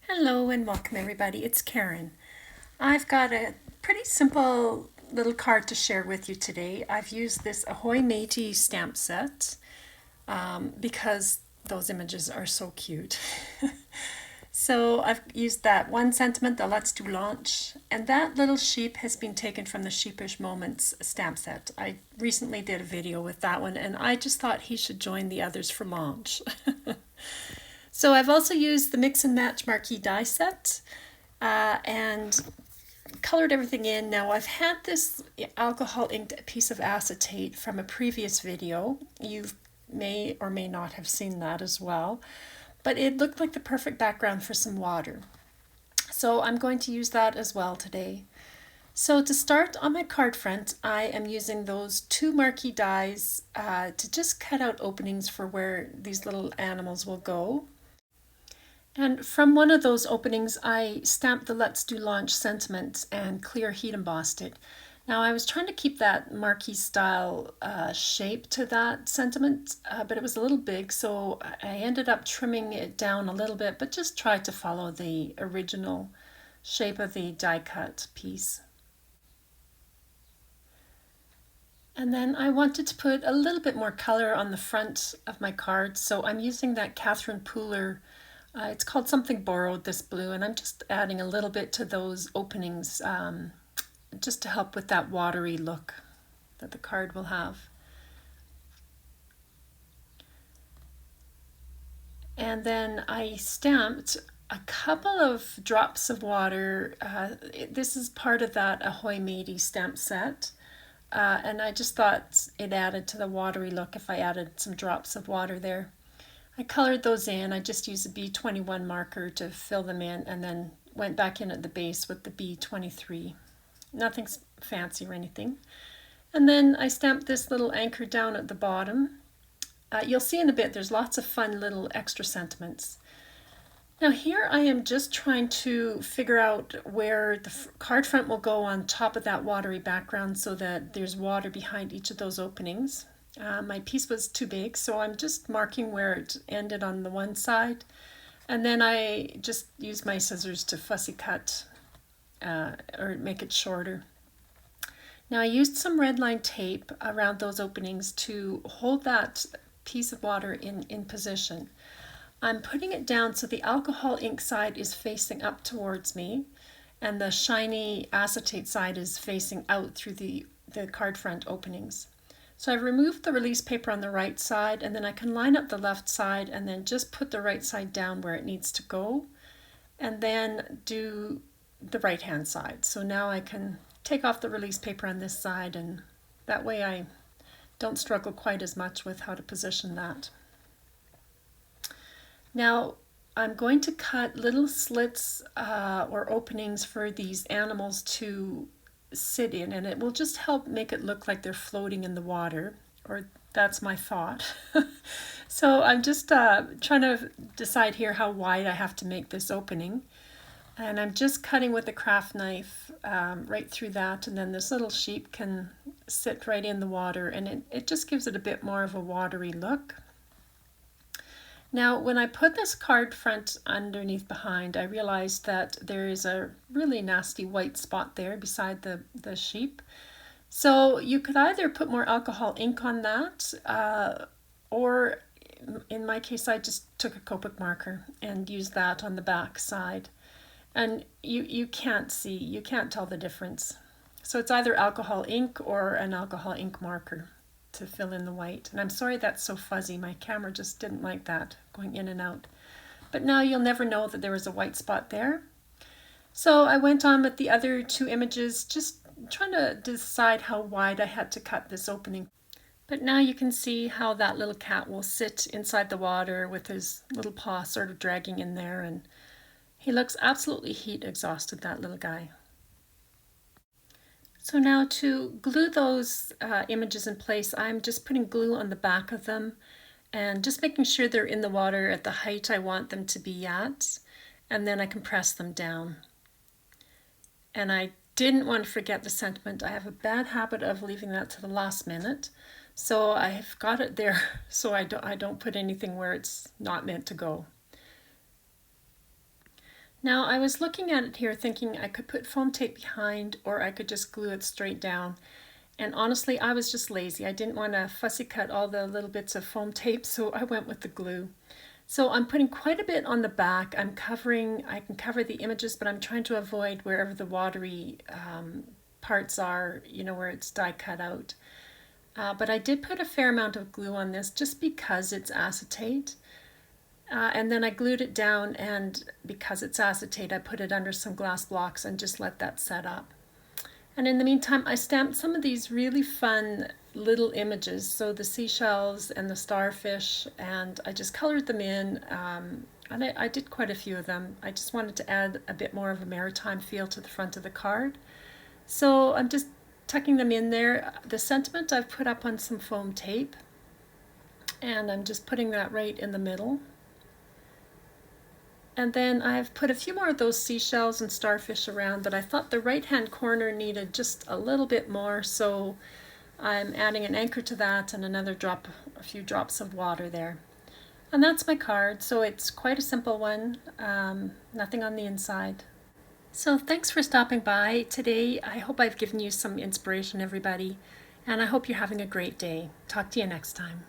Hello and welcome everybody, it's Karen. I've got a pretty simple little card to share with you today. I've used this Ahoy Matey stamp set because those images are so cute. So I've used that one sentiment, the Let's Do Launch, and that little sheep has been taken from the Sheepish Moments stamp set. I recently did a video with that one and I just thought he should join the others for launch. So I've also used the Mix and Match Marquee die set and colored everything in. Now I've had this alcohol inked piece of acetate from a previous video. You may or may not have seen that as well, but it looked like the perfect background for some water. So I'm going to use that as well today. So to start on my card front, I am using those two marquee dies to just cut out openings for where these little animals will go. And from one of those openings, I stamped the Let's Do Launch sentiment and clear heat embossed it. Now I was trying to keep that marquee style shape to that sentiment, but it was a little big, so I ended up trimming it down a little bit, but just tried to follow the original shape of the die cut piece. And then I wanted to put a little bit more color on the front of my card, so I'm using that Catherine Pooler. It's called Something Borrowed, this blue, and I'm just adding a little bit to those openings just to help with that watery look that the card will have. And then I stamped a couple of drops of water. This is part of that Ahoy Matey stamp set. And I just thought it added to the watery look if I added some drops of water there. I colored those in. I just used a B21 marker to fill them in and then went back in at the base with the B23. Nothing fancy or anything. And then I stamped this little anchor down at the bottom. You'll see in a bit there's lots of fun little extra sentiments. Now here I am just trying to figure out where the card front will go on top of that watery background so that there's water behind each of those openings. My piece was too big, so I'm just marking where it ended on the one side. And then I just use my scissors to fussy cut or make it shorter. Now I used some red line tape around those openings to hold that piece of water in position. I'm putting it down so the alcohol ink side is facing up towards me and the shiny acetate side is facing out through the card front openings. So I've removed the release paper on the right side, and then I can line up the left side and then just put the right side down where it needs to go and then do the right hand side. So now I can take off the release paper on this side, and that way I don't struggle quite as much with how to position that. Now I'm going to cut little slits or openings for these animals to sit in, and it will just help make it look like they're floating in the water, or that's my thought. So I'm just trying to decide here how wide I have to make this opening, and I'm just cutting with a craft knife right through that, and then this little sheep can sit right in the water, and it just gives it a bit more of a watery look. Now, when I put this card front underneath behind, I realized that there is a really nasty white spot there beside the sheep. So you could either put more alcohol ink on that, or in my case, I just took a Copic marker and used that on the back side. And you can't see, you can't tell the difference. So it's either alcohol ink or an alcohol ink marker to fill in the white. And I'm sorry that's so fuzzy. My camera just didn't like that going in and out. But now you'll never know that there was a white spot there. So I went on with the other two images, just trying to decide how wide I had to cut this opening. But now you can see how that little cat will sit inside the water with his little paw sort of dragging in there, and he looks absolutely heat exhausted, that little guy. So now to glue those images in place, I'm just putting glue on the back of them and just making sure they're in the water at the height I want them to be at, and then I can press them down. And I didn't want to forget the sentiment. I have a bad habit of leaving that to the last minute, so I've got it there so I don't put anything where it's not meant to go. Now I was looking at it here thinking I could put foam tape behind or I could just glue it straight down. And honestly, I was just lazy. I didn't want to fussy cut all the little bits of foam tape, so I went with the glue. So I'm putting quite a bit on the back. I can cover the images, but I'm trying to avoid wherever the watery parts are, where it's die cut out. But I did put a fair amount of glue on this just because it's acetate. And then I glued it down, and because it's acetate, I put it under some glass blocks and just let that set up. And in the meantime, I stamped some of these really fun little images, so the seashells and the starfish, and I just colored them in. And I did quite a few of them. I just wanted to add a bit more of a maritime feel to the front of the card. So I'm just tucking them in there. The sentiment I've put up on some foam tape, and I'm just putting that right in the middle. And then I've put a few more of those seashells and starfish around, but I thought the right-hand corner needed just a little bit more, so I'm adding an anchor to that and a few drops of water there. And that's my card, so it's quite a simple one, nothing on the inside. So thanks for stopping by today. I hope I've given you some inspiration, everybody, and I hope you're having a great day. Talk to you next time.